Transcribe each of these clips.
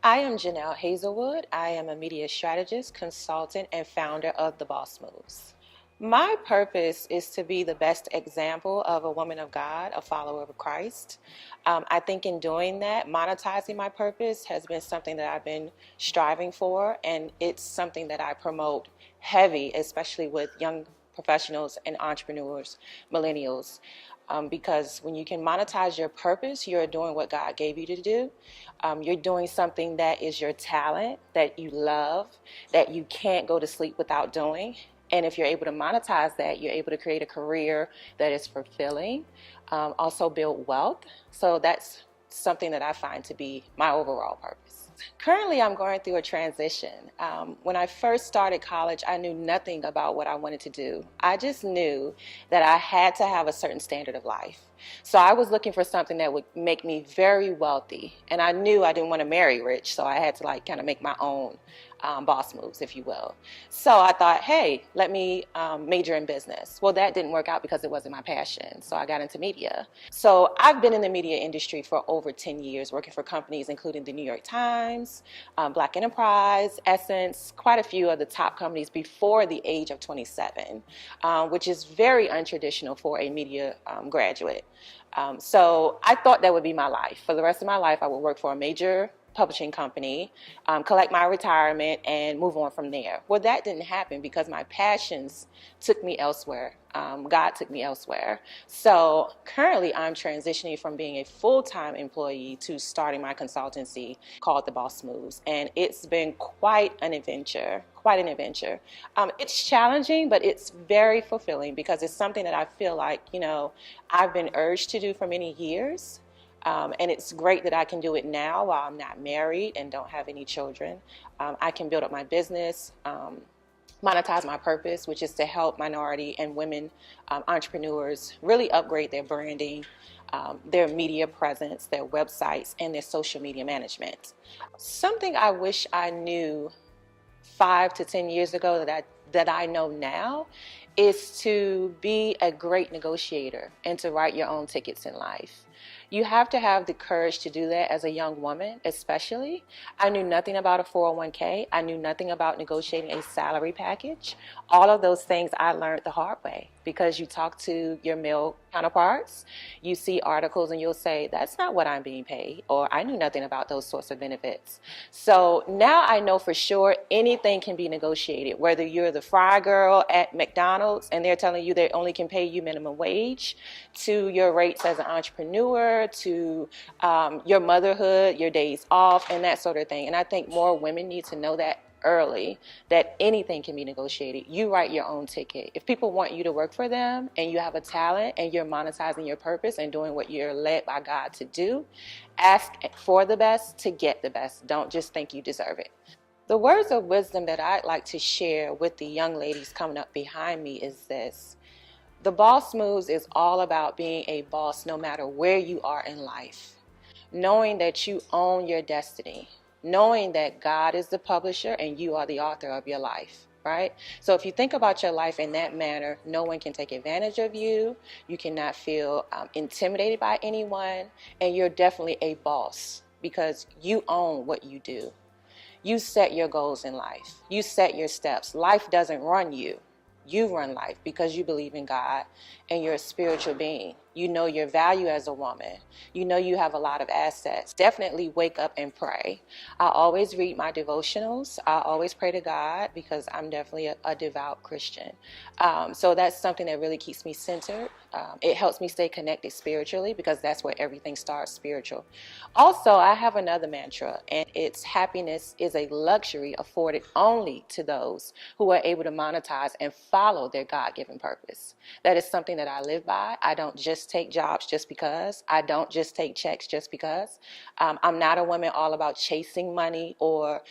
I am Janell Hazelwood. I am a media strategist, consultant, and founder of The Boss Moves. My purpose is to be the best example of a woman of God, a follower of Christ. I think in doing that, monetizing my purpose has been something that I've been striving for, and it's something that I promote heavy, especially with young professionals and entrepreneurs, millennials. Because when you can monetize your purpose, you're doing what God gave you to do. You're doing something that is your talent, that you love, that you can't go to sleep without doing. And if you're able to monetize that, you're able to create a career that is fulfilling, also build wealth. So that's something that I find to be my overall purpose. Currently, I'm going through a transition. When I first started college, I knew nothing about what I wanted to do. I just knew that I had to have a certain standard of life. So I was looking for something that would make me very wealthy. And I knew I didn't want to marry rich, so I had to kind of make my own boss moves, if you will. So I thought, hey, let me major in business. Well, that didn't work out because it wasn't my passion. So I got into media. So I've been in the media industry for over 10 years, working for companies including the New York Times, Black Enterprise, Essence, quite a few of the top companies before the age of 27, which is very untraditional for a media graduate. So I thought that would be my life. For the rest of my life, I would work for a major publishing company, collect my retirement, and move on from there. Well, that didn't happen because my passions took me elsewhere. God took me elsewhere. So currently I'm transitioning from being a full-time employee to starting my consultancy called The Boss Moves. And it's been quite an adventure, quite an adventure. It's challenging, but it's very fulfilling because it's something that I feel like, I've been urged to do for many years. And it's great that I can do it now while I'm not married and don't have any children. I can build up my business, monetize my purpose, which is to help minority and women entrepreneurs really upgrade their branding, their media presence, their websites, and their social media management. Something I wish I knew 5 to 10 years ago that I know now is to be a great negotiator and to write your own tickets in life. You have to have the courage to do that as a young woman, especially. I knew nothing about a 401k. I knew nothing about negotiating a salary package. All of those things I learned the hard way because you talk to your male counterparts, you see articles and you'll say, that's not what I'm being paid, or I knew nothing about those sorts of benefits. So now I know for sure anything can be negotiated, whether you're the fry girl at McDonald's and they're telling you they only can pay you minimum wage, to your rates as an entrepreneur, to your motherhood, your days off, and that sort of thing. And I think more women need to know that early, that anything can be negotiated. You write your own ticket. If people want you to work for them and you have a talent and you're monetizing your purpose and doing what you're led by God to do, ask for the best to get the best. Don't just think you deserve it. The words of wisdom that I'd like to share with the young ladies coming up behind me is this. The Boss Moves is all about being a boss no matter where you are in life. Knowing that you own your destiny. Knowing that God is the publisher and you are the author of your life, right? So if you think about your life in that manner, no one can take advantage of you. You cannot feel intimidated by anyone. And you're definitely a boss because you own what you do. You set your goals in life. You set your steps. Life doesn't run you. You run life because you believe in God and you're a spiritual being. You know your value as a woman. You know you have a lot of assets. Definitely wake up and pray. I always read my devotionals. I always pray to God because I'm definitely a devout Christian. So that's something that really keeps me centered. It helps me stay connected spiritually because that's where everything starts, spiritual. Also, I have another mantra, and it's happiness is a luxury afforded only to those who are able to monetize and follow their God-given purpose. That is something that I live by. I don't just take jobs just because. I don't just take checks just because. I'm not a woman all about chasing money or,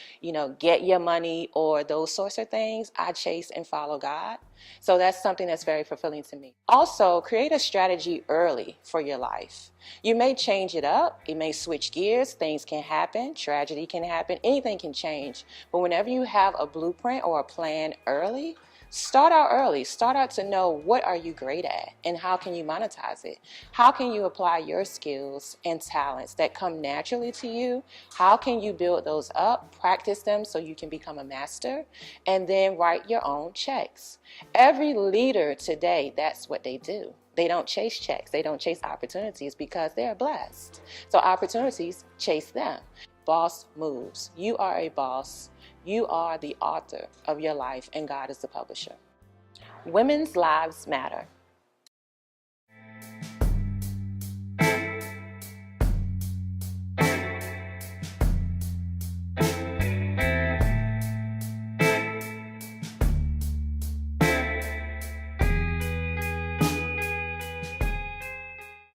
get your money or those sorts of things. I chase and follow God. So that's something that's very fulfilling to me. Also, create a strategy early for your life. You may change it up. You may switch gears. Things can happen. Tragedy can happen. Anything can change. But whenever you have a blueprint or a plan early, Start out early. Start out to know what are you great at and how can you monetize it. How can you apply your skills and talents that come naturally to you? How can you build those up, practice them so you can become a master, and then write your own checks? Every leader today, that's what they do. They don't chase checks. They don't chase opportunities because they're blessed. So opportunities chase them. Boss moves. You are a boss. You are the author of your life, and God is the publisher. Women's lives matter.